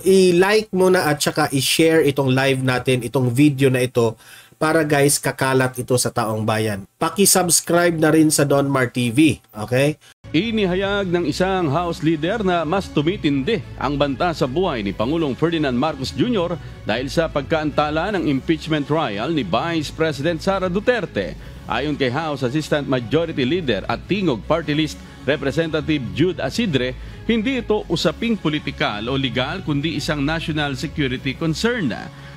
I-like mo na at saka i-share itong live natin, itong video na ito para guys kakalat ito sa taong bayan. Paki-subscribe na rin sa Donmar TV, okay? Inihayag ng isang House leader na mas tumitindi ang banta sa buhay ni Pangulong Ferdinand Marcos Jr. dahil sa pagkaantala ng impeachment trial ni Vice President Sara Duterte. Ayon kay House Assistant Majority Leader at Tingog Party List Representative Jude Asidre, hindi ito usaping politikal o legal kundi isang national security concern.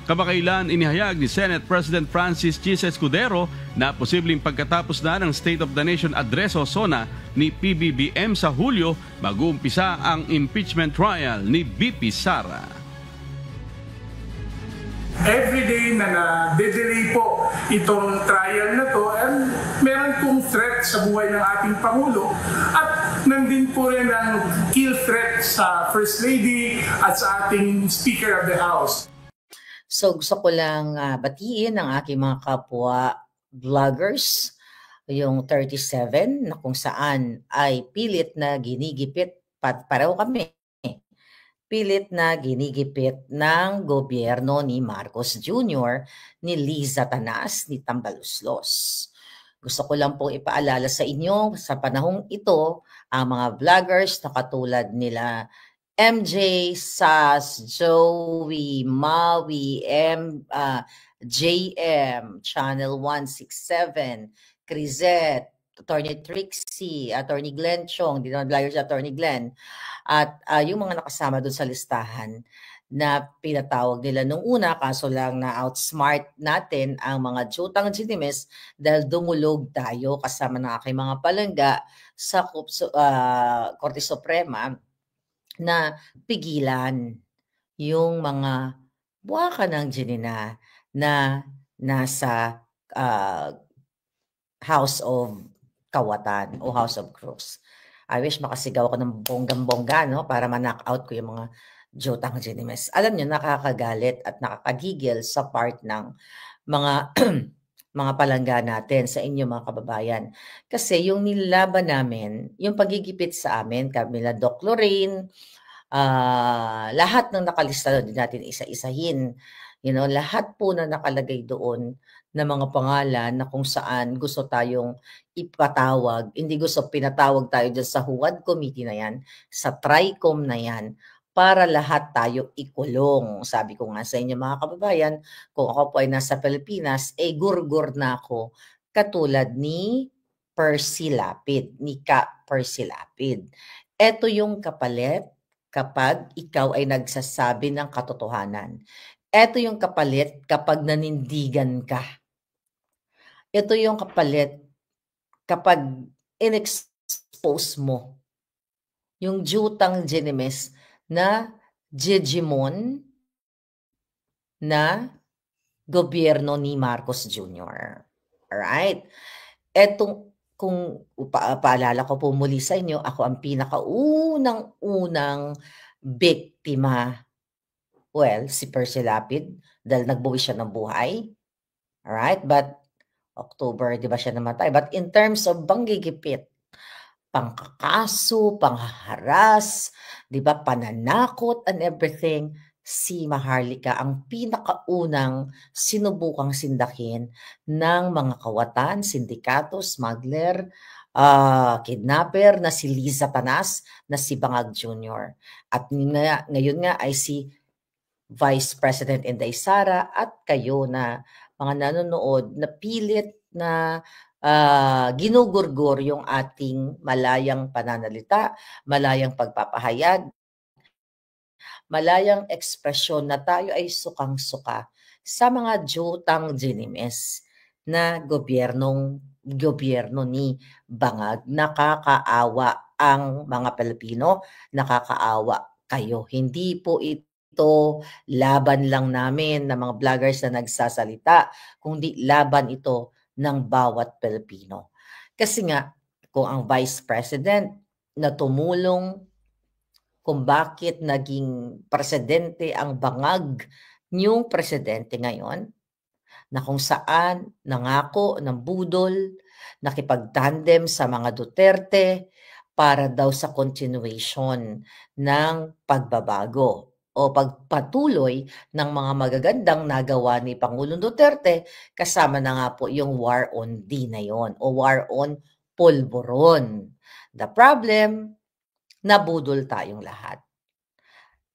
Kamakailan inihayag ni Senate President Francis Chis Escudero na posibleng pagkatapos na ng State of the Nation Address o SONA ni PBBM sa Hulyo, mag-uumpisa ang impeachment trial ni VP Sara. Everyday na na-delay po itong trial na to, meron pong threat sa buhay ng ating Pangulo at nandin po rin ang kill threat sa First Lady at sa ating Speaker of the House. So gusto ko lang batiin ang aking mga kapwa vloggers, yung 37 na kung saan ay pilit na ginigipit, pareho kami, pilit na ginigipit ng gobyerno ni Marcos Jr., ni Liza Tanas, ni Tambaluslos. Gusto ko lang pong ipaalala sa inyo sa panahong ito, ang mga vloggers na katulad nila MJ, Sas, Joey, Maui, JM, Channel 167, Crizette, Attorney Trixie, Attorney Glenn Chong, di naman vloggers Attorney Glenn, at yung mga nakasama doon sa listahan na pinatawag nila nung una, kaso lang na outsmart natin ang mga jutang ginimes dahil dumulog tayo kasama ng aking mga palangga sa Korte Suprema na pigilan yung mga buwaka ng Ginina na nasa House of Kawatan o House of Cruz. I wish makasigaw ko ng bonggang-bongga, no? Para ma-knock out ko yung mga Jotang Ginimes. Alam nyo, nakakagalit at nakakagigil sa part ng mga mga palangga natin sa inyo mga kababayan. Kasi yung nilaban namin, yung pagigipit sa amin, kami na Doc Lorraine, lahat ng nakalista doon, hindi natin isa-isahin. You know, lahat po na nakalagay doon na mga pangalan na kung saan gusto tayong ipatawag, hindi gusto pinatawag tayo dyan sa HUAD committee na yan, sa TRICOM na yan, para lahat tayo ikulong. Sabi ko nga sa inyo mga kababayan, kung ako po ay nasa Pilipinas, gurgur na ako katulad ni Percy Lapid, ni Ka Percy Lapid. Ito yung kapalit kapag ikaw ay nagsasabi ng katotohanan. Ito yung kapalit kapag nanindigan ka. Ito yung kapalit kapag in-expose mo yung jutang ginimes na Jejimon na gobyerno ni Marcos Jr. Alright? Etong, kung paalala ko po muli sa inyo, ako ang pinakaunang biktima. Well, si Percy Lapid, dahil nagbuwis siya ng buhay. Alright? But, October, di ba siya namatay? But in terms of panggigipit, pangkakaso, panghaharas, di ba, pananakot and everything, si Maharlika ang pinakaunang sinubukang sindakin ng mga kawatan, sindikato, smuggler, kidnapper na si Liza Tanas, na si Bangag Jr. At ngayon nga ay si Vice President Inday Sara at kayo na mga nanonood na pilit na ginugurgur yung ating malayang pananalita, malayang pagpapahayag, malayang ekspresyon na tayo ay sukang-suka sa mga jutang ginimes na gobyerno ni Bangag. Nakakaawa ang mga Pilipino, nakakaawa kayo. Hindi po ito laban lang namin ng mga vloggers na nagsasalita, kundi laban ito ng bawat Pilipino. Kasi nga, kung ang Vice President na tumulong kung bakit naging presidente ang Bangag niyong presidente ngayon, na kung saan nangako ng budol, nakipagtandem sa mga Duterte para daw sa continuation ng pagbabago. o pagpatuloy ng mga magagandang nagawa ni Pangulong Duterte, kasama na nga po yung war on D na yon o war on pulburon. The problem, nabudol tayong lahat.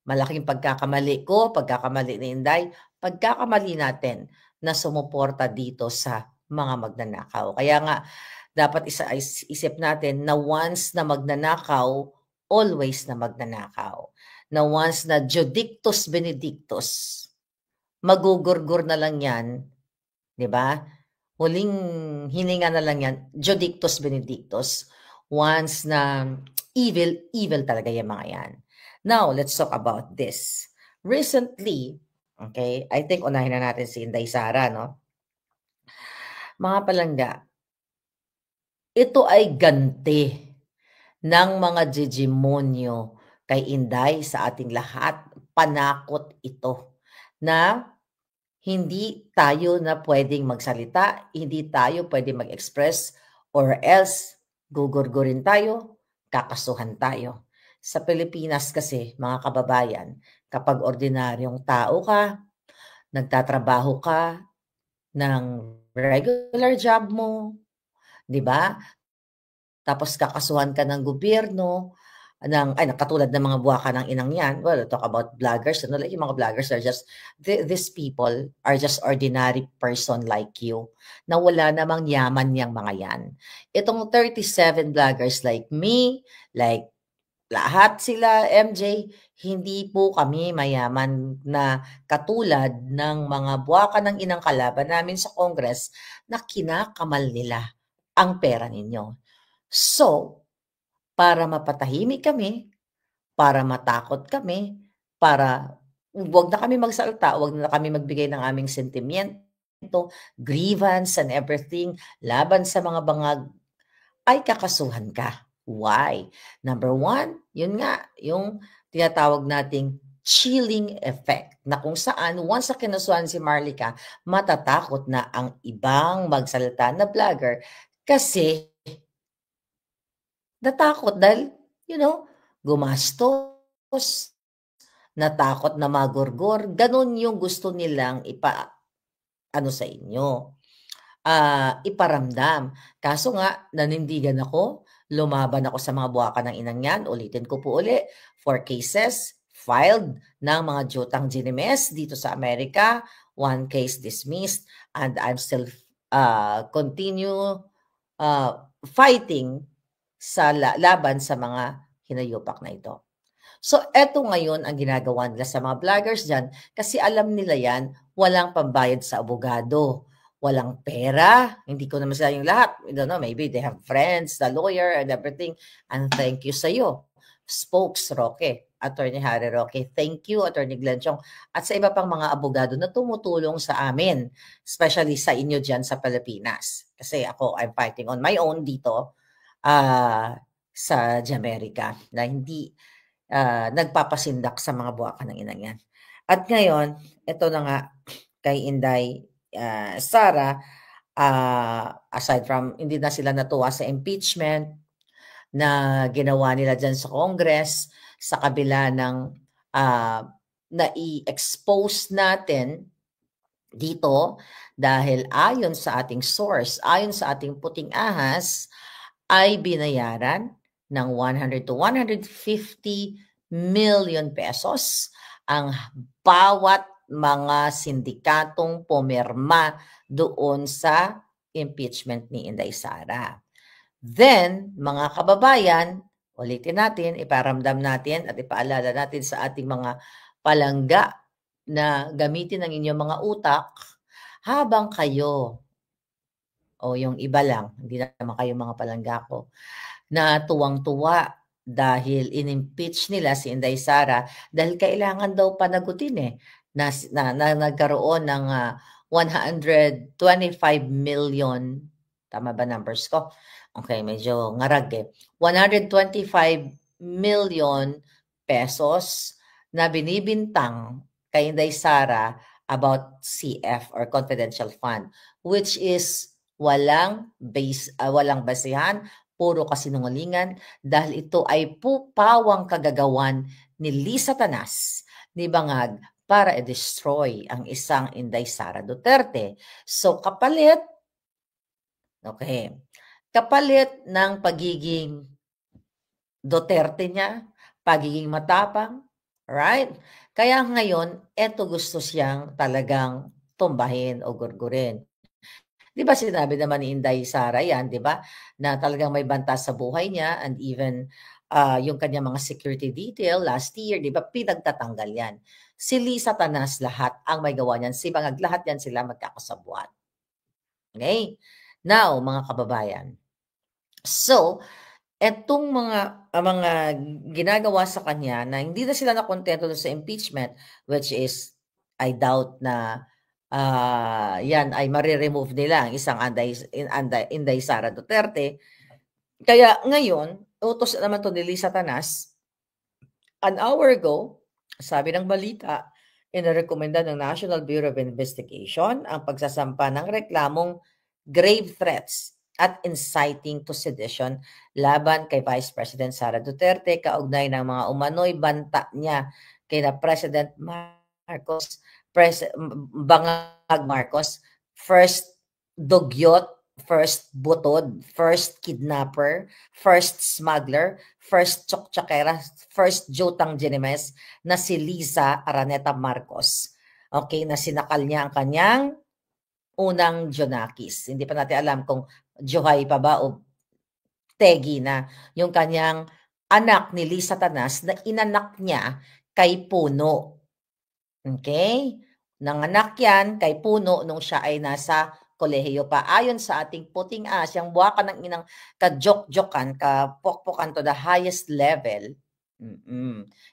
Malaking pagkakamali ko, pagkakamali ni Inday, pagkakamali natin na sumuporta dito sa mga magnanakaw. Kaya nga, dapat isip natin na once na magnanakaw, always na magnanakaw. Na once na judictus benedictus, magugurgur na lang yan, di ba? Huling hininga na lang yan, judictus benedictus. Once na evil, evil talaga yung mga yan. Now, let's talk about this. Recently, okay, I think unahin na natin si Inday Sara, no? Mga palangga, ito ay ganti ng mga jijimonyo kay Inday sa ating lahat. Panakot ito na hindi tayo na pwedeng magsalita, hindi tayo pwedeng mag-express, or else gugurgurin tayo, kakasuhan tayo. Sa Pilipinas kasi, mga kababayan, kapag ordinaryong tao ka, nagtatrabaho ka ng regular job mo, di ba? Tapos kakasuhan ka ng gobyerno, katulad ng mga buwaka ng inang yan. Well, talk about vloggers. Like yung mga vloggers are just, these people are just ordinary person like you, na wala namang yaman niyang mga yan. Itong 37 vloggers like me, like lahat sila, MJ, hindi po kami mayaman na katulad ng mga buwaka ng inang kalaban namin sa Congress na kinakamal nila ang pera ninyo. So, para mapatahimik kami, para matakot kami, para wag na kami magsalita, wag na kami magbigay ng aming sentimiento, grievance and everything, laban sa mga bangag, ay kakasuhan ka. Why? Number one, yun nga, yung tinatawag nating chilling effect, na kung saan once na kinasuhan si Marlica, matatakot na ang ibang magsalita na vlogger kasi natakot dahil, gumastos, natakot na magurgor, ganun yung gusto nilang sa inyo, iparamdam. Kaso nga, nanindigan ako, lumaban ako sa mga buwaka ng inang yan, ulitin ko po uli, 4 cases filed ng mga Jotang Ginimes dito sa Amerika, 1 case dismissed, and I'm still continue fighting sa laban sa mga hinayupak na ito. So, eto ngayon ang ginagawa nila sa mga vloggers dyan kasi alam nila yan, walang pambayad sa abogado, walang pera, hindi ko naman sila yung lahat. I don't know, maybe they have friends, the lawyer and everything. And thank you sa iyo, Spokes Roque, Attorney Harry Roque. Thank you, Attorney Glenn Chong. At sa iba pang mga abogado na tumutulong sa amin, especially sa inyo dyan sa Pilipinas. Kasi ako, I'm fighting on my own dito, sa Jamaica na hindi nagpapasindak sa mga buwaka ng inang yan. At ngayon, ito na nga kay Inday Sara, aside from hindi na sila natuwa sa impeachment na ginawa nila dyan sa Congress, sa kabila ng na i-expose natin dito dahil ayon sa ating source, ayon sa ating puting ahas, ay binayaran ng 100 to 150 million pesos ang bawat mga sindikatong pumirma doon sa impeachment ni Inday Sara. Then, mga kababayan, ulitin natin, iparamdam natin at ipaalala natin sa ating mga palangga na gamitin ang inyong mga utak habang kayo, o yung iba lang, hindi naman kayo mga palangga ko, na tuwang-tuwa dahil in-impeach nila si Inday Sara dahil kailangan daw panagutin na nagkaroon ng 125 million, tama ba numbers ko? Okay, medyo ngarag 125 million pesos na binibintang kay Inday Sara about CF or confidential fund, which is walang basehan, puro kasinungalingan dahil ito ay pupawang kagagawan ni Lisa Tanas, ni Bangag para i-destroy ang isang Inday Sara Duterte. So kapalit ng pagiging Duterte niya, pagiging matapang, right? Kaya ngayon, eto gusto siyang talagang tumbahin o gurgurin. Di ba sinabi naman ni Inday Sara yan, di ba? Na talagang may banta sa buhay niya and even yung kanyang mga security detail last year, di ba? Pinagtatanggal yan. Si Lisa Tanas lahat ang may gawa niyan. Si Bangag lahat yan sila magkakasabuan. Okay? Now, mga kababayan. So, etong mga ginagawa sa kanya na hindi na sila nakontento sa impeachment, which is, I doubt na yan ay mariremove nila ang isang Inday Sara Duterte. Kaya ngayon, utos naman to ni Lisa Tanas. An hour ago, sabi ng balita, inirekomenda ng National Bureau of Investigation ang pagsasampa ng reklamong grave threats at inciting to sedition laban kay Vice President Sara Duterte kaugnay ng mga umano'y banta niya kay na President Marcos, Bangag Marcos, first dugyot, first butod, first kidnapper, first smuggler, first tsoktsakeira, first jutang Ginemes na si Liza Araneta Marcos. Okay, na sinakal niya ang kanyang unang Jonakis. Hindi pa natin alam kung Johay pa ba o Tegi na yung kanyang anak ni Lisa Tanas na inanak niya kay Puno. Okay? Nanganak yan kay Puno nung siya ay nasa kolehiyo pa. Ayon sa ating puting as, yung buwaka ng inang ka-jok-jokan, ka-pokpokan to the highest level.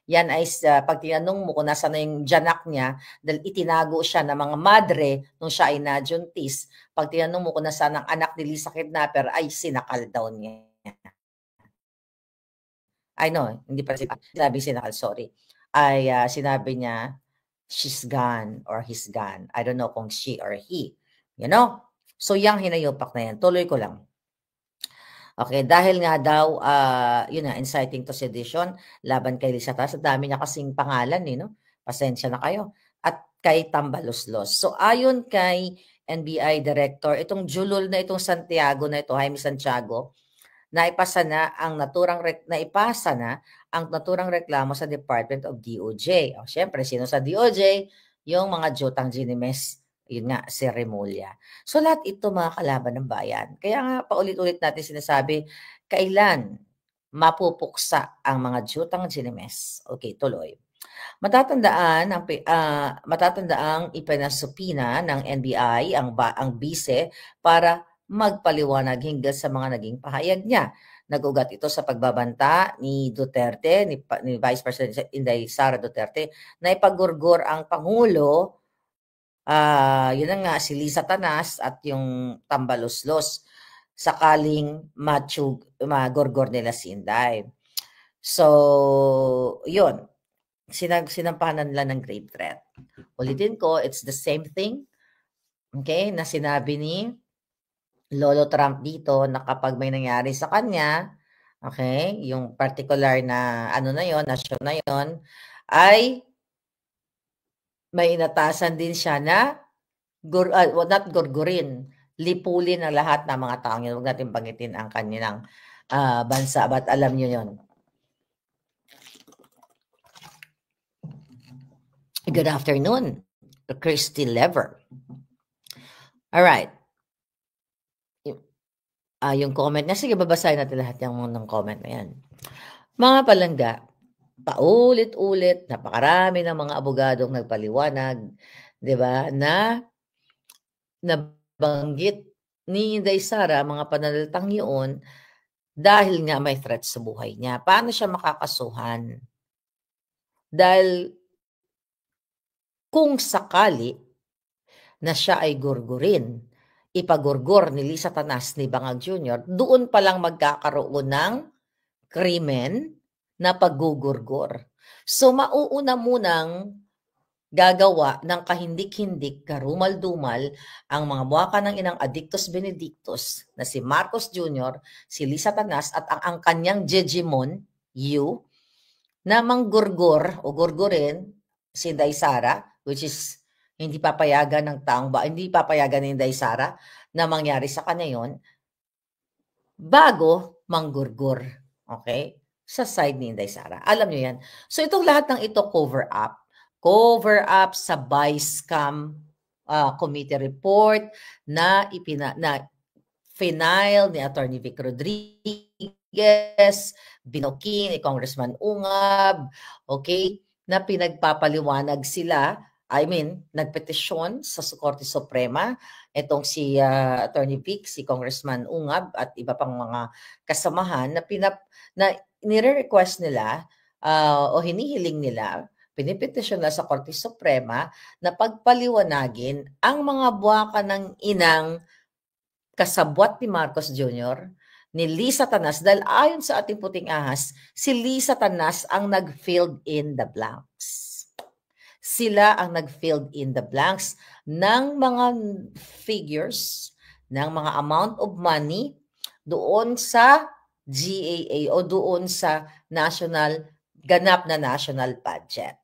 Yan ay pag tinanong mo kung nasa na yung janak niya, dahil itinago siya ng mga madre nung siya ay najuntis. Pag tinanong mo kung nasa ng anak ni Lisa Kidnapper, ay sinakal daw niya. I know, hindi pa sinabi sinakal, sorry. Ay sinabi niya, she's gone or he's gone. I don't know kung she or he. You know? So, yung hinayopak na yan. Tuloy ko lang. Okay, dahil nga daw, yun na, inciting to sedition, laban kay Lisa Tanas, dami niya kasing pangalan, no? Pasensya na kayo. At kay Tambaluslos. So, ayon kay NBI Director, itong Julol na itong Santiago na ito, Jaime Santiago, naipasa na ang naturang reklamo sa Department of DOJ. O, syempre, sino sa DOJ? Yung mga jutang Ginemes. Yun nga, si Remulla. So lahat ito mga kalaban ng bayan. Kaya nga paulit-ulit natin sinasabi, kailan mapupuksa ang mga jutang Ginemes. Okay, tuloy. Matatandaang ipinasupina ng NBI ang bise para magpaliwanag hinggil sa mga naging pahayag niya. Nag-ugat ito sa pagbabanta ni Duterte, ni Vice President Inday Sara Duterte, na ipagurgor ang Pangulo. Yun na nga, si Lisa Tanas at yung Tambaluslos sakaling magorgor nila si Inday. So, yun. Sinampanan nila ng grave threat. Ulitin ko, it's the same thing, okay, na sinabi ni Lolo Trump dito na kapag may nangyari sa kanya, okay, yung particular na ano na yon, nasyon na yon, ay may inatasan din siya na not gurgurin, lipulin ang lahat ng mga taong yun. Huwag natin banggitin ang kanilang bansa, but alam nyo yun. Good afternoon, Christy Lever. All right. Yung comment niya, sige, babasahin natin lahat ng comment na yan. Mga palangga, paulit-ulit, napakarami ng mga abogadong nagpaliwanag, di ba, na nabanggit ni Inday Sara mga pananalitang yun dahil nga may threat sa buhay niya. Paano siya makakasuhan? Dahil kung sakali na siya ay gurgurin, ipagurgur ni Lisa Tanas ni Bangag Jr., doon palang magkakaroon ng krimen na paggugurgur. So, mauuna munang gagawa ng kahindik-hindik, karumal-dumal ang mga buwaka ng inang Adictus Benedictus na si Marcos Jr., si Lisa Tanas at ang kanyang Jejimon, na manggurgur o gurgurin si Inday Sara, which is hindi papayagan ng taong hindi papayagan ni Inday Sara na mangyari sa kanya yon bago manggurgur. Okay? Sa side ni Inday Sara. Alam niyo yan. So itong lahat ng ito cover up. Cover up sa Vice Scam Committee report na final ni Attorney Vic Rodriguez, binuking ni Congressman Ungab, okay, na pinagpapaliwanag sila, nagpetisyon sa Korte Suprema, itong si Attorney Vic, si Congressman Ungab at iba pang mga kasamahan na nire-request nila o hinihiling nila, pinipetisyon na sa Korte Suprema na pagpaliwanagin ang mga buwaka ng inang kasabwat ni Marcos Jr., ni Lisa Tanas, dahil ayon sa ating puting ahas, si Lisa Tanas ang nag-filled in the blanks. Sila ang nag-filled in the blanks ng mga figures, ng mga amount of money doon sa GAA o doon sa ganap na national budget.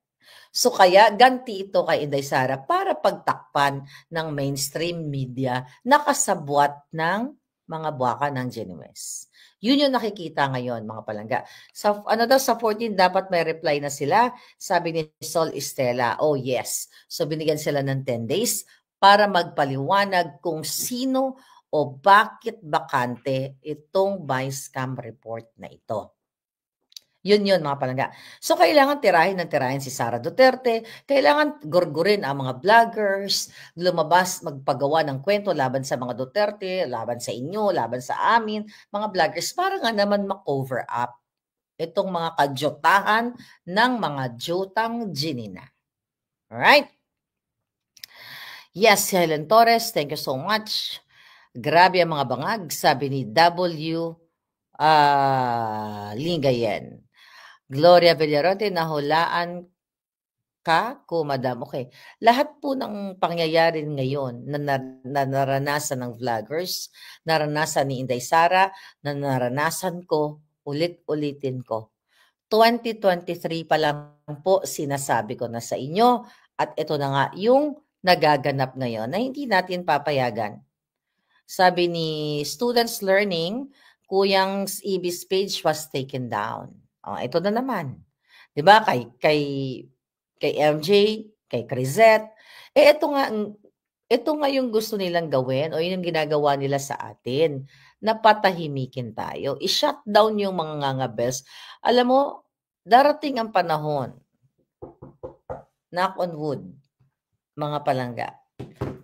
So kaya ganti ito kay Inday Sara para pagtakpan ng mainstream media na kasabwat ng mga buwaka ng Genuez. Yun yung nakikita ngayon, mga palangga. Sa 14 dapat may reply na sila. Sabi ni Sol Estela, oh yes. So binigyan sila ng 10 days para magpaliwanag kung sino o bakit bakante itong Vice Scam report na ito. Yun mga palangga. So kailangan tirahin si Sara Duterte, kailangan gurgurin ang mga vloggers, lumabas, magpagawa ng kwento laban sa mga Duterte, laban sa inyo, laban sa amin, mga vloggers, para nga naman ma-cover up itong mga kajotahan ng mga jutang ginina. Alright? Yes, Helen Torres, thank you so much. Grabe ang mga bangag, sabi ni W. Lingayen. Gloria Villaronte, nahulaan ka ko, madam. Okay. Lahat po ng pangyayari ngayon na naranasan ng vloggers, naranasan ni Inday Sara, na naranasan ko, ulit-ulitin ko. 2023 pa lang po sinasabi ko na sa inyo at ito na nga yung nagaganap ngayon na hindi natin papayagan. Sabi ni Students Learning, Kuyang Ibis page was taken down. Ito na naman. 'Di ba? Kay MJ, kay Crizette. Ito nga yung gusto nilang gawin o yung ginagawa nila sa atin. Napatahimikin tayo. I-shut down yung mga ngangabels. Alam mo, darating ang panahon. Knock on wood, mga palangga.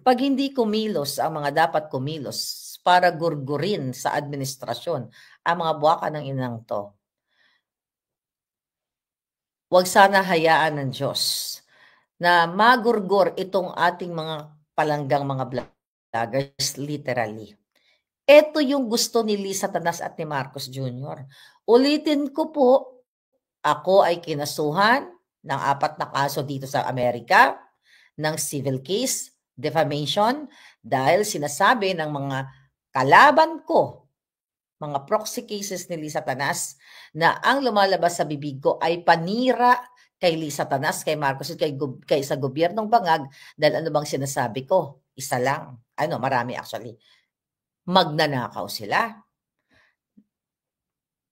Pag hindi kumilos ang mga dapat kumilos para gurgurin sa administrasyon ang mga buwaka ng inang to, huwag sana hayaan ng Diyos na magurgur itong ating mga palanggang mga vloggers literally. Ito yung gusto ni Lisa Tanas at ni Marcos Jr. Ulitin ko po, ako ay kinasuhan ng 4 na kaso dito sa Amerika ng civil case, defamation, dahil sinasabi ng mga kalaban ko, mga proxy cases ni Lisa Tanas, na ang lumalabas sa bibig ko ay panira kay Lisa Tanas, kay Marcos, kay sa gobyernong bangag, dahil ano bang sinasabi ko? Isa lang. Marami actually. Magnanakaw sila.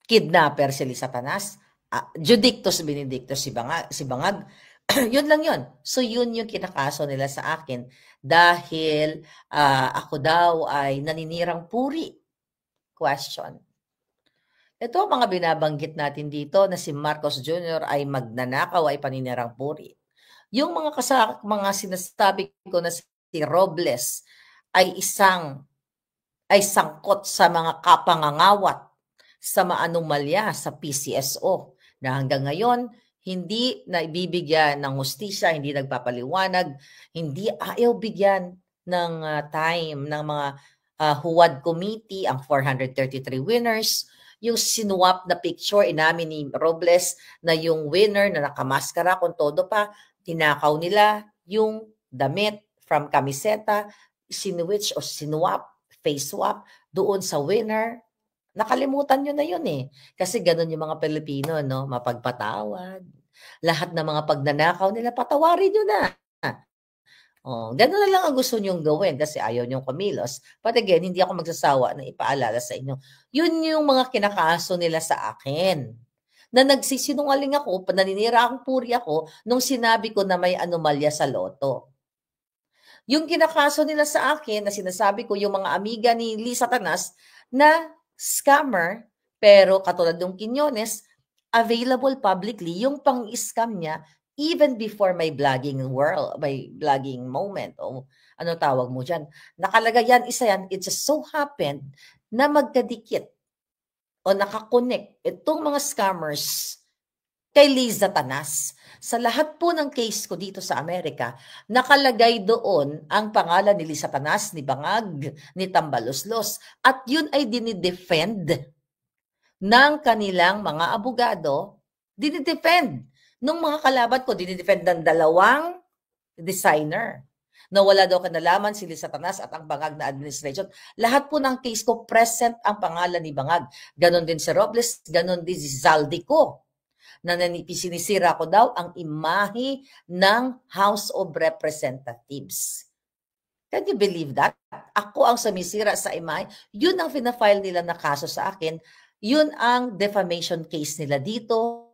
Kidnapper si Lisa Tanas. Judictus Benedictus si Bangag. Yun lang yun. So yun yung kinakaso nila sa akin dahil ako daw ay naninirang puri. Question. Ito ang mga binabanggit natin dito na si Marcos Jr. ay magnanakaw, ay paninirang puri. Yung mga sinasabi ko na si Robles ay sangkot sa mga kapangangawat sa maanumalya sa PCSO na hanggang ngayon hindi na ibibigyan ng hustisya, hindi nagpapaliwanag, hindi ayaw bigyan ng time ng mga Huwad Committee, ang 433 winners, yung sinuwap na picture, inamin ni Robles na yung winner na nakamaskara kung todo pa, tinakaw nila yung damit from kamiseta, sinuwitch o sinuwap, face swap, doon sa winner. Nakalimutan nyo na yun eh. Kasi ganun yung mga Pilipino, no? Mapagpatawad, Lahat ng mga pagnanakaw nila, patawarin nyo na. Oh, gano'n na lang ang gusto niyong gawin kasi ayaw niyong kumilos. But again, hindi ako magsasawa na ipaalala sa inyo. Yun yung mga kinakaso nila sa akin. Na nagsisinungaling ako, naninira akong puri ako nung sinabi ko na may anomalya sa loto. Yung kinakaso nila sa akin na sinasabi ko yung mga amiga ni Lee Satanas na scammer, pero katulad ng Quiñones, available publicly yung pang-scam niya even before my vlogging world, my vlogging moment, o ano tawag mo dyan. Nakalagay yan, isa yan, it just so happened na magkadikit o nakakonect itong mga scammers kay Liza Tanas. Sa lahat po ng case ko dito sa Amerika, nakalagay doon ang pangalan ni Liza Tanas, ni Bangag, ni Tambaloslos. At yun ay dinidefend ng kanilang mga abogado, dinidefend nung mga kalaban ko, dinidefend ng dalawang designer na wala daw kanalaman si Liza Tanas at ang Bangag na administration. Lahat po ng case ko, present ang pangalan ni Bangag. Ganon din si Robles, ganon din si Zaldico, na sinisira ko daw ang imahe ng House of Representatives. Can you believe that? Ako ang sumisira sa imahe. Yun ang fina-file nila na kaso sa akin. Yun ang defamation case nila dito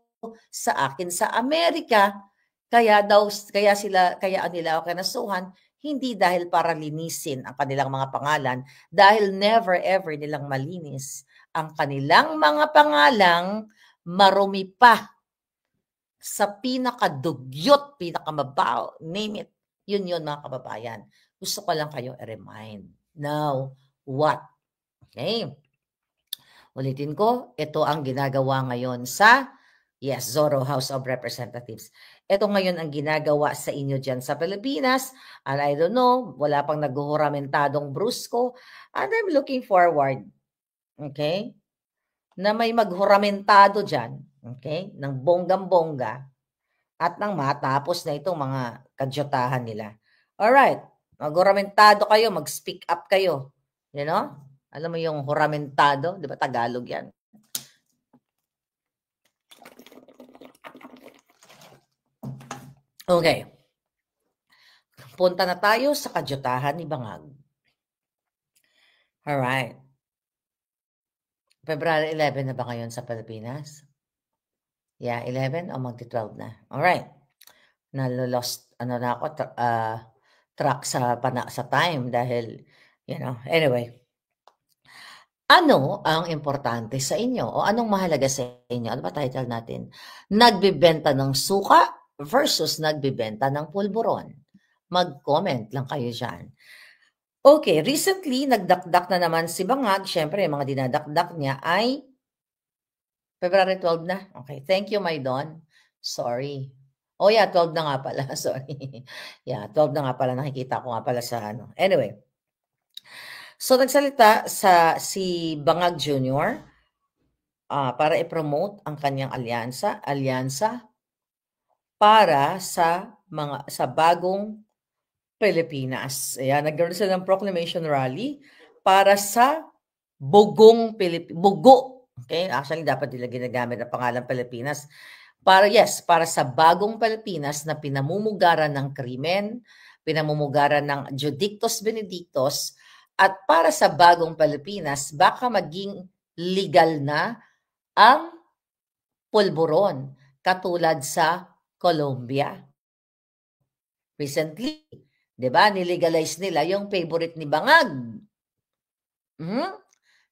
sa akin sa Amerika. Kaya nila ako kinasuhan, hindi dahil para linisin ang kanilang mga pangalan, dahil never ever nilang malinis ang kanilang mga pangalang marumi pa sa pinakadugyot, pinakamabaw, name it. Yun mga kababayan. Gusto ko lang kayo i-remind. Now, what? Okay. Ulitin ko, ito ang ginagawa ngayon sa Zorro House of Representatives. Ito ngayon ang ginagawa sa inyo dyan sa Pilipinas. And I don't know, wala pang naghuhuramentadong brusko. And I'm looking forward, okay, na may maghuramentado dyan, okay, ng bonggang-bongga at nang matapos na itong mga kadyotahan nila. Alright, maghuramentado kayo, mag-speak up kayo. You know? Alam mo yung huramentado? Di ba Tagalog yan? Okay. Punta na tayo sa kadyotahan ni Bangag. Alright. February 11 na ba ngayon sa Pilipinas? Yeah, 11 o magti-12 na. Alright. Nalo-lost, na ako, track sa time dahil, anyway. Ano ang importante sa inyo o anong mahalaga sa inyo? Ano ba title natin? Nagbibenta ng suka versus nagbibenta ng pulburon. Mag-comment lang kayo dyan. Okay, recently, nagdakdak na naman si Bangag. Siyempre, mga dinadakdak niya ay February 12 na. Okay, thank you, my Don. Sorry. Oh yeah, 12 na nga pala. Sorry. Yeah, 12 na nga pala. Nakikita ko nga pala sa ano. Anyway. So, nagsalita si Bangag Jr. Para i-promote ang kanyang alyansa para sa bagong Pilipinas. Ayan, nagkaroon sila ng proclamation rally para sa Bugo. Okay, actually dapat nila ginagamit ang pangalan Pilipinas. Para sa bagong Pilipinas na pinamumugaran ng krimen, pinamumugaran ng Judictus Benedictus, at para sa bagong Pilipinas, baka maging legal na ang pulburon katulad sa Colombia. Recently, 'di ba, nilegalize nila yung favorite ni Bangag.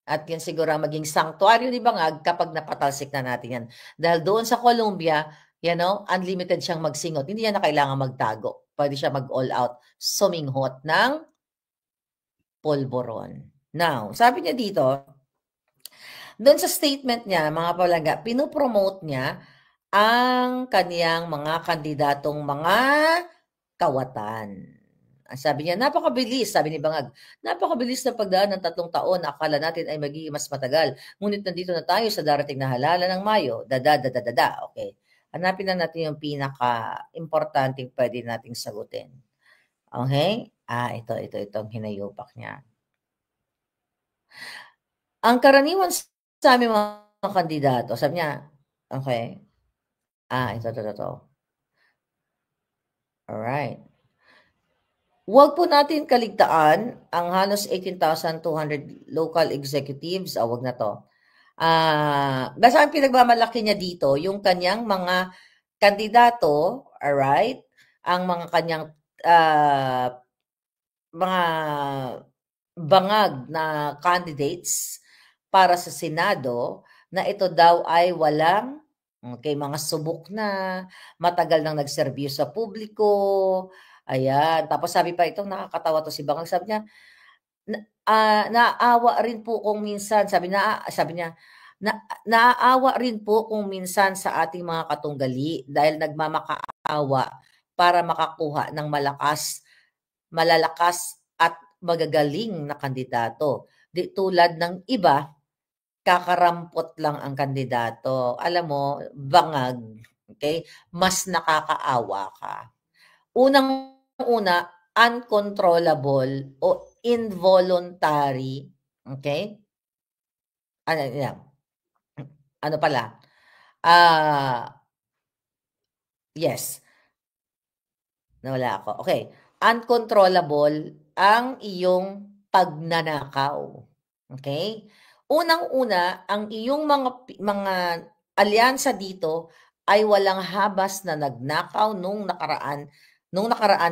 At yan siguro maging sanctuaryo ni Bangag kapag napatalsik na natin yan. Dahil doon sa Colombia, unlimited siyang magsingot. Hindi yan na kailangan magtago. Pwede siya mag-all out, suminghot ng pulburon. Now, sabi niya dito, doon sa statement niya, mga palangga, pinopromote niya ang kaniyang mga kandidatong mga kawatan. Sabi niya, napakabilis, sabi ni Bangag, napakabilis na pagdaan ng 3 taon na akala natin ay magiging mas matagal. Ngunit nandito na tayo sa darating na halalan ng Mayo. Okay. Hanapin na natin yung pinaka-importanting pwede nating sagutin. Okay? Itong hinayupak niya. Ang karaniwan sa aming mga kandidato, sabi niya, okay, Ito. Alright. Huwag po natin kaligtaan ang halos 18,200 local executives. Wag na to. Basta ang pinagmamalaki niya dito, yung kanyang mga kandidato, alright, ang mga kanyang mga bangag na candidates para sa Senado na ito daw ay walang mga subok na, matagal nang nagserbyo sa publiko. Ayan. Tapos sabi pa itong nakakatawa to si Bangag, sabi niya, naaawa rin po kung minsan, sabi niya, naaawa rin po kung minsan sa ating mga katunggali dahil nagmamakaawa para makakuha ng malalakas at magagaling na kandidato. Di tulad ng iba, kakarampot lang ang kandidato. Alam mo, bangag, okay? Mas nakakaawa ka. Unang-una, uncontrollable o involuntary, okay? Ano pala? Yes. Nawala ako. Okay. Uncontrollable ang iyong pagnanakaw. Okay? Unang-una, ang iyong mga alyansa dito ay walang habas na nagnakaw nung nakaraan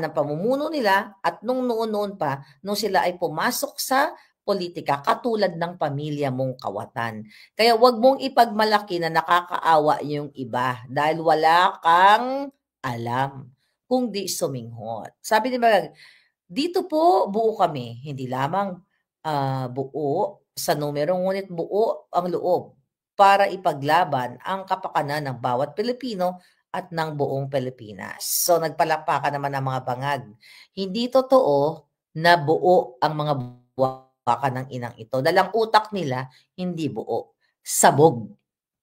ng pamumuno nila at nung noon pa, nung sila ay pumasok sa politika, katulad ng pamilya mong Kawatan. Kaya wag mong ipagmalaki na nakakaawa yung iba dahil wala kang alam kung di suminghot. Sabi ni Bangag, dito po buo kami, hindi lamang buo sa numero, ngunit buo ang loob para ipaglaban ang kapakanan ng bawat Pilipino at ng buong Pilipinas. So nagpalakpakan naman ang mga bangag. Hindi totoo na buo ang mga buwakan ng inang ito. Dahil ang utak nila hindi buo. Sabog.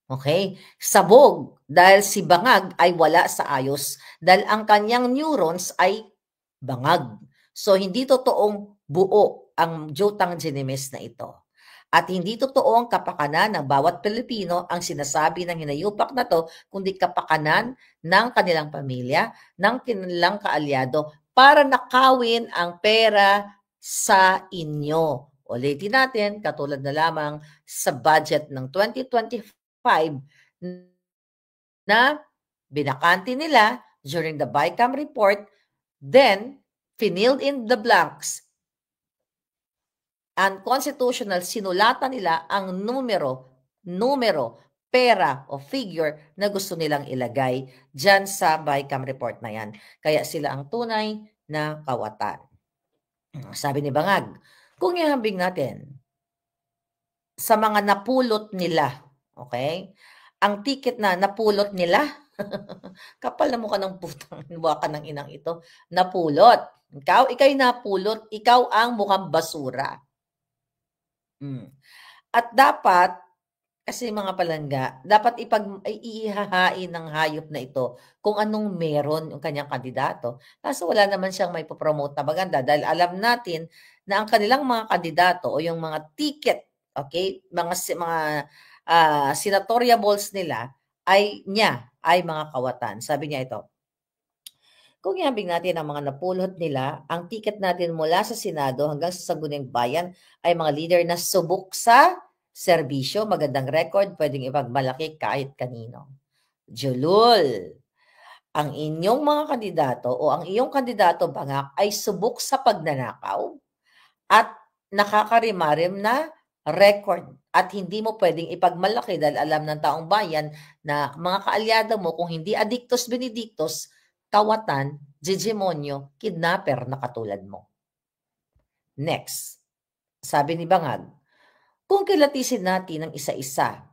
Okay? Sabog dahil si bangag ay wala sa ayos dahil ang kanyang neurons ay bangag. So hindi totoong buo ang Jotang Ginemes na ito. At hindi totoo ang kapakanan ng bawat Pilipino ang sinasabi ng hinayupak na to, kundi kapakanan ng kanilang pamilya, ng kanilang kaalyado para nakawin ang pera sa inyo. Ulitin natin, katulad na lamang sa budget ng 2025 na binakante nila during the BICAM report, then filled in the blanks. Unconstitutional, sinulatan nila ang numero, pera o figure na gusto nilang ilagay dyan sa BICAM report na yan. Kaya sila ang tunay na kawatan. Sabi ni Bangag, kung ihambing natin sa mga napulot nila, okay? Ang ticket na napulot nila, kapal na mukha ng putang buwaka ng inang ito, napulot. Ikaw'y napulot, ikaw ang mukhang basura. At dapat, kasi mga palangga, dapat ihahain ng hayop na ito kung anong meron yung kanyang kandidato. Kaso wala naman siyang may promote na maganda dahil alam natin na ang kanilang mga kandidato o yung mga ticket, okay, mga senatoriables nila ay mga kawatan. Sabi niya ito, kung ihambing natin ang mga napulot nila, ang ticket natin mula sa Senado hanggang sa Sangguniang Bayan ay mga leader na subok sa serbisyo, magandang record, pwedeng ipagmalaki kahit kanino. Julul, ang inyong mga kandidato o ang iyong kandidato Bangag ay subok sa pagnanakaw at nakakarimarim na record at hindi mo pwedeng ipagmalaki dahil alam ng taong bayan na mga kaalyado mo kung hindi adictus benedictus, kawatan, jijimonyo, kidnapper na katulad mo. Next, sabi ni Bangag, kung kilatisin natin ng isa-isa,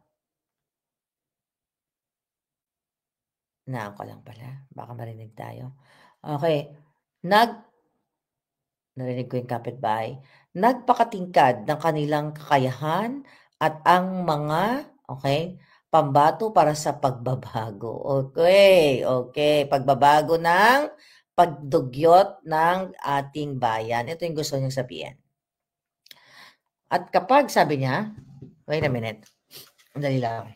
ko lang pala, baka marinig tayo. Okay, narinig ko yung kapitbahay, nagpakatingkad ng kanilang kakayahan at ang mga, pambato para sa pagbabago. Okay, pagbabago ng pagdugyot ng ating bayan. Ito yung gusto niyang sabihin. At kapag sabi niya, wait a minute, dali lang.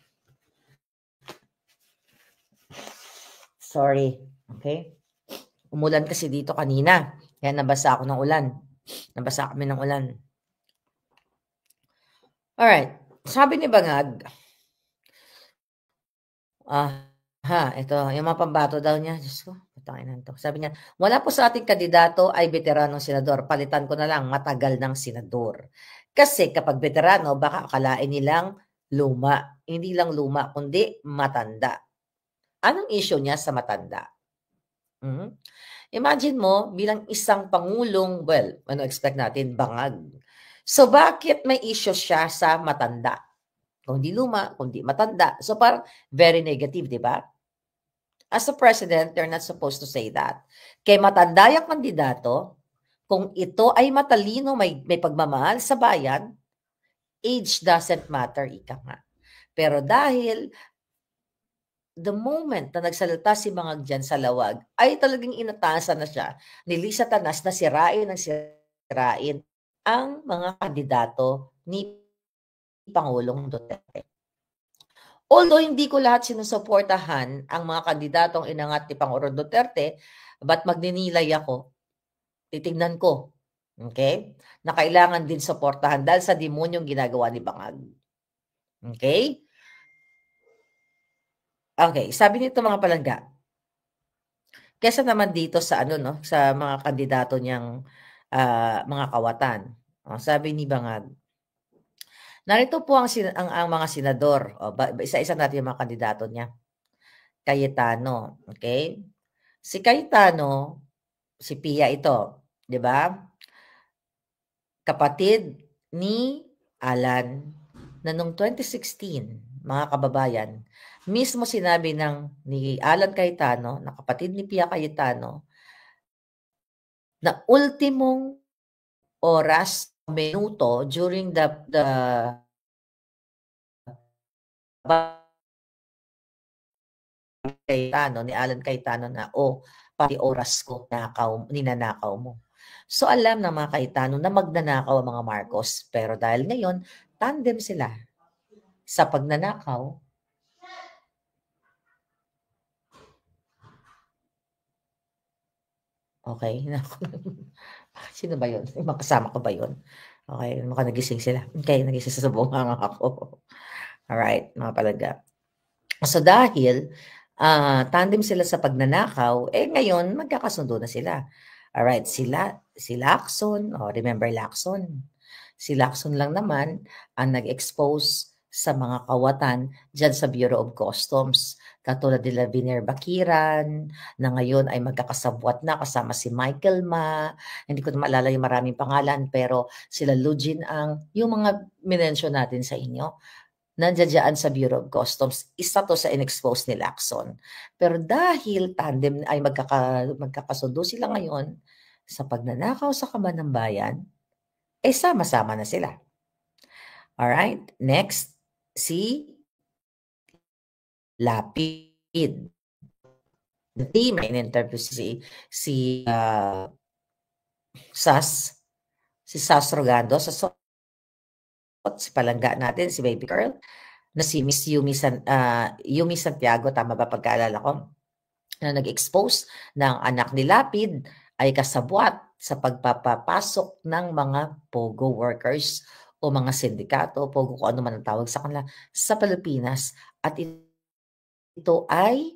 Sorry. Okay? Umulan kasi dito kanina. Kaya nabasa ako ng ulan. Nabasa kami ng ulan. Alright. Sabi ni Bangag, ito, yung mga pambato daw niya. Diyos ko, patakinan to. Sabi niya, wala po sa ating kandidato ay veteranong senador. Palitan ko na lang, matagal ng senador. Kasi kapag veterano, baka akalain nilang luma. Hindi lang luma, kundi matanda. Anong issue niya sa matanda? Imagine mo, bilang isang pangulong, well, ano expect natin? Bangag. So, bakit may issue siya sa matanda? Kung di luma, kung di matanda. So, parang very negative, di ba? As a president, you're not supposed to say that. Kay matanda yung kandidato, kung ito ay matalino, may pagmamahal sa bayan, age doesn't matter, ika nga. Pero dahil the moment na nagsalita si Bangag dyan sa lawag, ay talagang inatasan na siya ni Lisa Tanas na sirain ang mga kandidato ni Pangulong Duterte. Although hindi ko lahat sinusuportahan ang mga kandidatong inangat ni Pangulong Duterte, but magninilay ako, titignan ko, okay, na kailangan din suportahan dahil sa demonyong ginagawa ni Bangag. Okay? Okay, sabi nito mga palangga, kesa naman dito sa sa mga kandidato niyang mga kawatan. Sabi ni Bangag, narito po ang mga senador. Isa-isa natin yung mga kandidato niya. Cayetano, okay? Si Cayetano, si Pia ito, 'di ba? Kapatid ni Alan na noong 2016, mga kababayan, mismo sinabi ni Alan Cayetano, na kapatid ni Pia Cayetano, na ultimong oras, minuto during the Cayetano, ni Alan Cayetano na, pati oras ko, ninanakaw mo. So alam ng mga Cayetano na magnanakaw ang mga Marcos. Pero dahil ngayon, tandem sila sa pagnanakaw. Okay. Sino ba yun? Makasama ko ba yun? Okay, nagising sila. Okay, nagising sa bunganga ako. Alright, mga palangga. So dahil tandem sila sa pagnanakaw, ngayon magkakasundo na sila. Alright, si Lacson, remember Lacson? Si Lacson lang naman ang nag-expose sa mga kawatan dyan sa Bureau of Customs. Katulad nila Viner Bakiran, na ngayon ay magkakasabwat na kasama si Michael Ma. Hindi ko na maalala yung maraming pangalan, pero sila Lugin yung mga minensyon natin sa inyo, nandiyan sa Bureau of Customs, isa to sa in-expose ni Lacson. Pero dahil tandem ay magkakasundo sila ngayon sa pagnanakaw sa kaban ng bayan, sama-sama na sila. Alright, next, si Lapid. The team, may in-interview si Sas Rogando, si palangga natin, si baby girl, na si Miss Yumi Santiago, tama ba pagkaalala ko, na nag-expose ng anak ni Lapid ay kasabwat sa pagpapapasok ng mga POGO workers o mga sindikato, POGO kung ano man ang tawag sa kanila, sa Pilipinas. At ito ay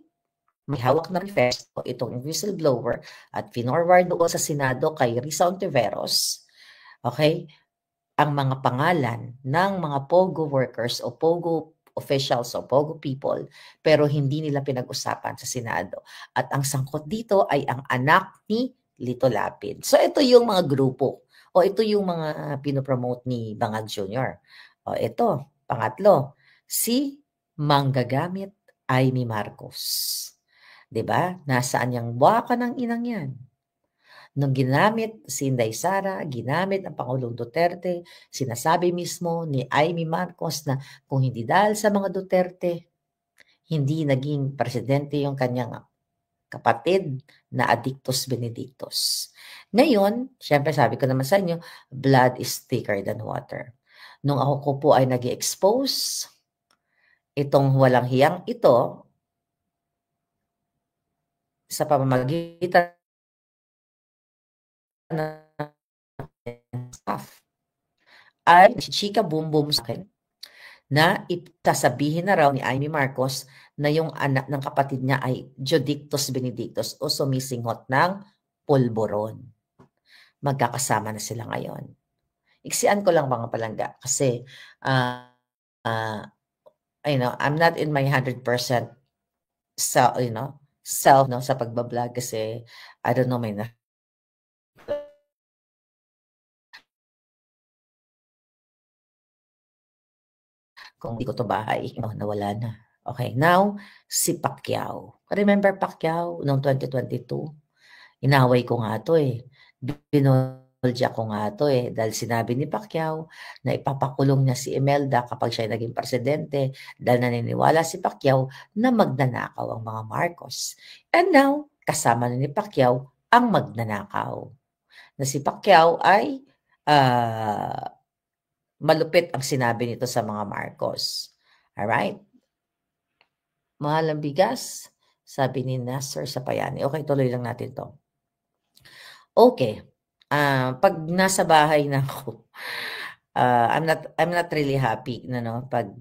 may hawak na manifesto, itong whistleblower, at finorward doon sa Senado kay Risa Ontiveros, okay, ang mga pangalan ng mga POGO workers o POGO officials o POGO people, pero hindi nila pinag-usapan sa Senado. At ang sangkot dito ay ang anak ni Lito Lapid. So ito yung mga grupo o ito yung mga pinopromote ni Bangag Jr. O ito, pangatlo, si manggagamit Amy Marcos. 'Di ba? Nasaan yung buwaka ng inang yan? Nung ginamit si Inday Sara, ginamit ang Pangulong Duterte, sinasabi mismo ni Amy Marcos na kung hindi dahil sa mga Duterte, hindi naging presidente yung kanyang kapatid na Adictus Benedictus. Ngayon, syempre sabi ko naman sa inyo, blood is thicker than water. Nung ako ko po ay nag-expose, itong walang hiyang ito, sa pamamagitan ng staff ay chika boom boom sa akin na sasabihin na raw ni Amy Marcos na yung anak ng kapatid niya ay Jodictus Benedictus o sumisinghot ng pulburon. Magkakasama na sila ngayon. Iksian ko lang mga palangga kasi I'm not in my 100% self, sa pagbablog kasi I don't know kung di ko to bahay, nawala na. Okay, now, si Pacquiao. Remember Pacquiao noong 2022? Inaway ko nga to eh. Binolja ko nga to eh. Dahil sinabi ni Pacquiao na ipapakulong niya si Imelda kapag siya naging presidente dahil naniniwala si Pacquiao na magnanakaw ang mga Marcos. And now, kasama na ni Pacquiao ang magnanakaw. Na si Pacquiao ay malupit ang sinabi nito sa mga Marcos. Alright? Mahal ang bigas, sabi ni Nasser Sapayani. Okay, tuloy lang natin to. Okay. Pag nasa bahay na ako, I'm not really happy pag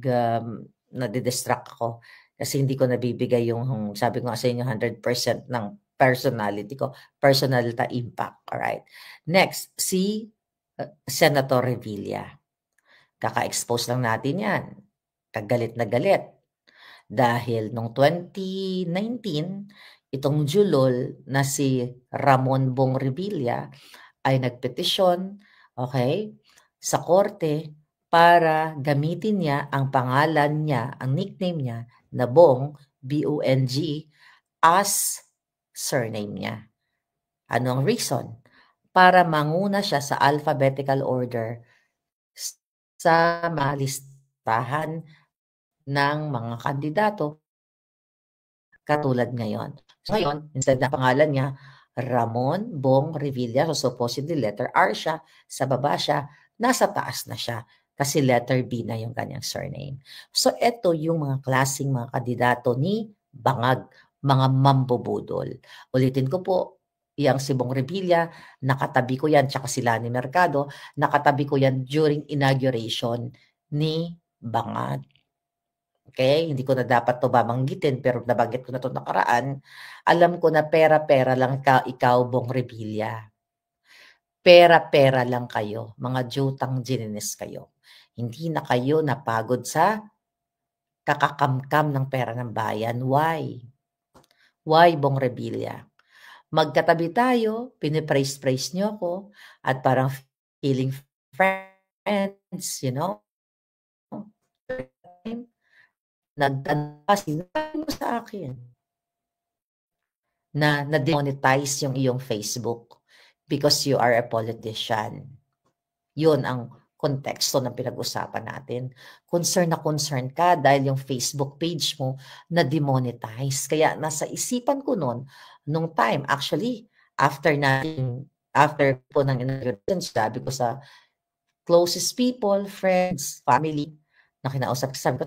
nadidistract ako kasi hindi ko nabibigay yung sabi ko nga sa inyo 100% ng personality ko, personality impact. Alright? Next, si Senator Revilla. Kaka-expose lang natin yan. Kagalit na galit. Dahil noong 2019, itong Julol na si Ramon Bong Revilla ay nagpetisyon, okay, sa korte para gamitin niya ang pangalan niya, ang nickname niya na Bong, B-O-N-G, as surname niya. Ano ang reason? Para manguna siya sa alphabetical order sa malistahan ng mga kandidato katulad ngayon. So ngayon, instead na pangalan niya, Ramon Bong Revilla, so supposedly letter R siya, sa baba siya, nasa taas na siya kasi letter B na yung kanyang surname. So ito yung mga klaseng mga kandidato ni Bangag, mga mambubudol. Ulitin ko po, yang si Bong Revilla, nakatabi ko yan, tsaka si Lani Mercado, nakatabi ko yan during inauguration ni Bangag. Okay, hindi ko na dapat to babanggitin pero nabanggit ko na to nakaraan. Alam ko na pera-pera lang ikaw Bong Revilla. Pera-pera lang kayo, mga jutang ginines kayo. Hindi na kayo napagod sa kakakamkam ng pera ng bayan. Why? Why Bong Revilla? Magkatabi tayo, pinipraise-praise nyo ako, at parang feeling friends, nagtanong sinabi mo sa akin na na-demonetize yung iyong Facebook because you are a politician. Yun ang konteksto ng pinag-usapan natin. Concern na concern ka dahil yung Facebook page mo na-demonetize. Kaya nasa isipan ko noon, nung time, actually, after po ng inauguration, sabi ko sa closest people, friends, family, na kinausap, sabi ko,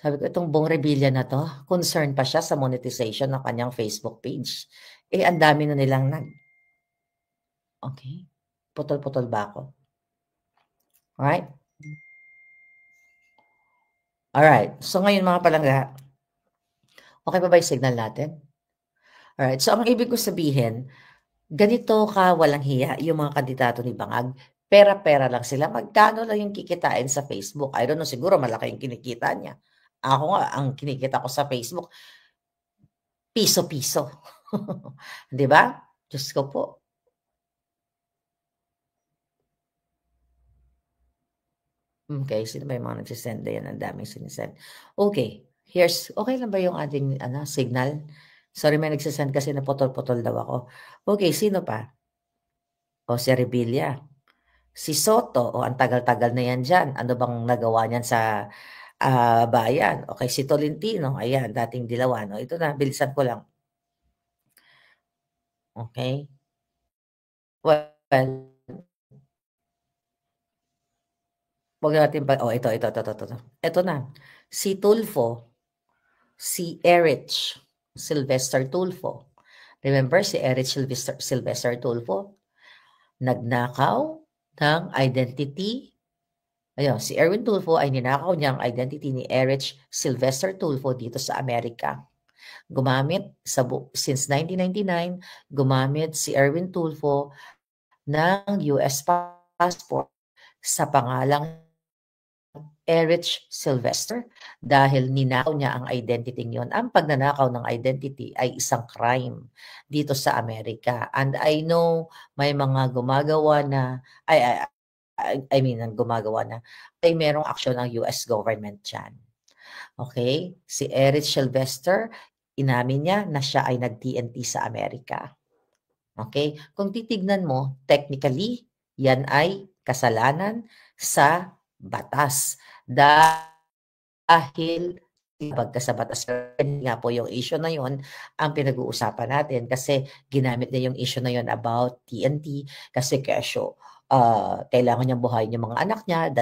sabi ko, itong Bong Revilla na to, concern pa siya sa monetization ng kanyang Facebook page. Ang dami na nilang Okay. Putol-putol ba ako? Alright. So ngayon mga palangga, okay pa ba yung signal natin? Alright. So ang ibig ko sabihin, ganito ka walang hiya yung mga kandidato ni Bangag. Pera-pera lang sila. Magkano lang yung kikitain sa Facebook? I don't know, siguro malaki yung kinikita niya. Ako nga, ang kinikita ko sa Facebook, piso-piso. Di ba? Diyos ko po. Okay, sino ba yung mga nagsisend? Yan, ang daming sinisend. Okay, okay lang ba yung ating signal? Sorry, may nagsisend kasi na potol-potol daw ako. Okay, sino pa? Si Revilla. Si Soto, ang tagal-tagal na yan dyan. Ano bang nagawa niyan sa bayan? Okay, si Tolentino, ayan, dating Dilawan. Ito na, bilisan ko lang. Okay. Well, wag natin pa, ito. Ito na. Si Tulfo, si Erich, Sylvester Tulfo. Remember si Eric Sylvester Tulfo? Nagnakaw ng identity. Ayun, si Erwin Tulfo ay ninakaw niya ang identity ni Erich Sylvester Tulfo dito sa Amerika. Gumamit since 1999, gumamit si Erwin Tulfo ng US passport sa pangalang Erich Sylvester dahil ninakaw niya ang identity niyon. Ang pagnanakaw ng identity ay isang crime dito sa Amerika. And I know may mga gumagawa na gumagawa na ay merong action ng US government dyan. Okay? Si Erich Sylvester, inamin niya na siya ay nag-TNT sa Amerika. Okay? Kung titignan mo, technically, yan ay kasalanan sa batas. Dahil pagka sa batas nga po yung issue na yon ang pinag-uusapan natin kasi ginamit niya yung issue na yon about TNT kasi kesyo kailangan niyang buhayin yung mga anak niya,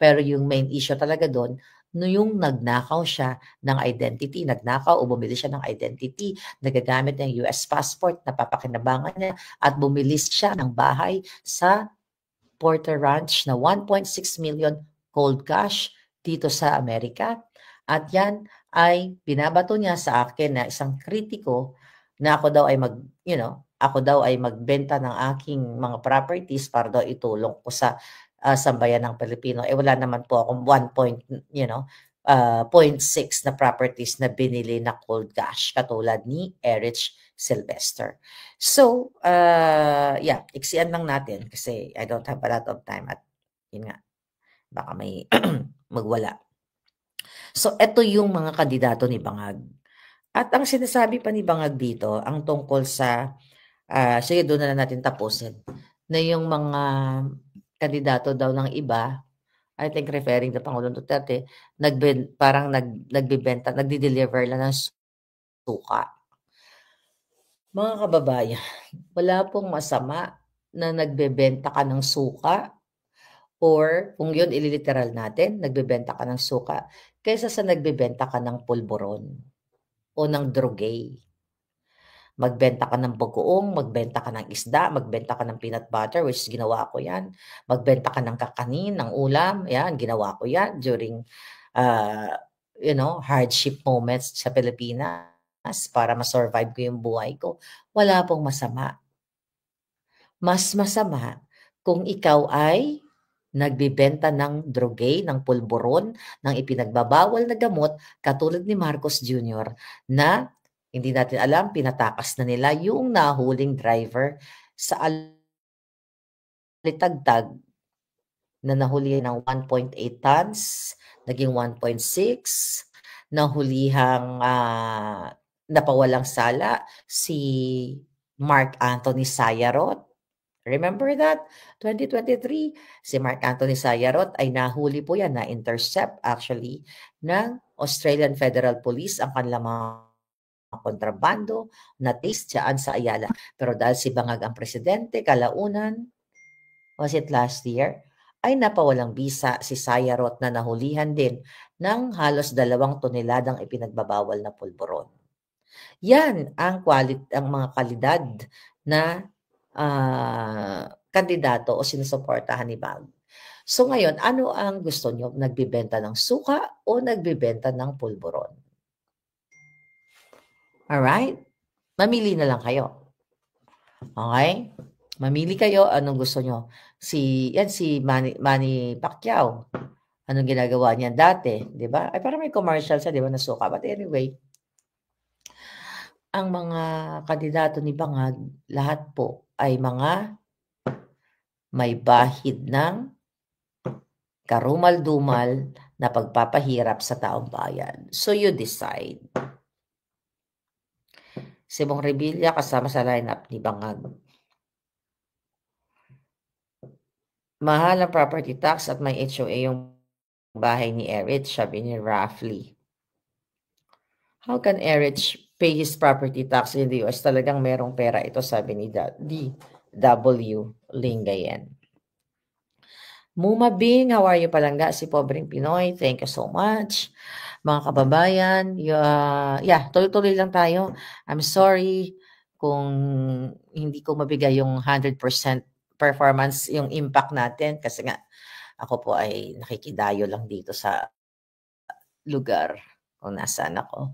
pero yung main issue talaga doon, no yung nagnakaw siya ng identity, nagnakaw o bumili siya ng identity, nagagamit ng US passport, napapakinabangan niya at bumilis siya ng bahay sa Porter Ranch na 1.6 million cold cash dito sa Amerika. At yan ay binabato niya sa akin na isang kritiko na ako daw ay magbenta ng aking mga properties para daw itulong ko sa sambayan ng Pilipino. Wala naman po akong 0.6 na properties na binili na cold cash katulad ni Erich Sylvester. So, iksian lang natin kasi I don't have a lot of time at yun nga, baka may magwala. So, ito yung mga kandidato ni Bangag. At ang sinasabi pa ni Bangag dito, ang tungkol sa, sige doon na natin tapusin, na yung mga kandidato daw ng iba, I think referring to Pangulong Duterte, nagdi-deliver lang ng suka. Mga kababayan, wala pong masama na nagbebenta ka ng suka or kung yun ililiteral natin, nagbebenta ka ng suka kaysa sa nagbebenta ka ng pulburon o ng drogay. Magbenta ka ng bagoong, magbenta ka ng isda, magbenta ka ng peanut butter, which ginawa ko yan. Magbenta ka ng kakanin, ng ulam, yan, ginawa ko yan during, hardship moments sa Pilipinas para ma-survive ko yung buhay ko. Wala pong masama. Mas masama kung ikaw ay nagbibenta ng drogay, ng pulburon, ng ipinagbabawal na gamot, katulad ni Marcos Jr. na hindi natin alam, pinatakas na nila yung nahuling driver sa Alitagtag na nahuli ng 1.8 tons, naging 1.6, nahulihang napawalang sala si Mark Anthony Sayarot. Remember that? 2023, si Mark Anthony Sayarot ay nahuli po yan, na-intercept actually ng Australian Federal Police ang kanilang mga kontrabando na taste dyan sa Ayala. Pero dahil si Bangag ang presidente, kalaunan, was it last year, ay napawalang bisa si Sayarot na nahulihan din ng halos 2 toneladang ipinagbabawal na pulburon. Yan ang mga kalidad na kandidato o sinusuportahan ni Bangag. So ngayon, ano ang gusto nyo? Nagbibenta ng suka o nagbibenta ng pulburon? Alright? Mamili na lang kayo. Okay? Mamili kayo anong gusto nyo. Si Manny Pacquiao. Anong ginagawa niya dati? Diba? Ay parang may commercial siya, diba, na suka. But anyway, ang mga kandidato ni Bangag, lahat po ay mga may bahid ng karumal-dumal na pagpapahirap sa taong bayan. So you decide. Si Bong Revilla kasama sa lineup ni Bangag. Mahal ang property tax at may HOA yung bahay ni Erich, sabi ni Raffly. How can Erich pay his property tax in the US? Talagang merong pera ito, sabi ni D.W. Lingayen. Mumabing, how are you palangga? Si Pobreng Pinoy, thank you so much. Mga kababayan, yeah, tuloy-tuloy lang tayo. I'm sorry kung hindi ko mabigay yung 100% performance, yung impact natin kasi nga ako po ay nakikidayo lang dito sa lugar kung nasaan ako.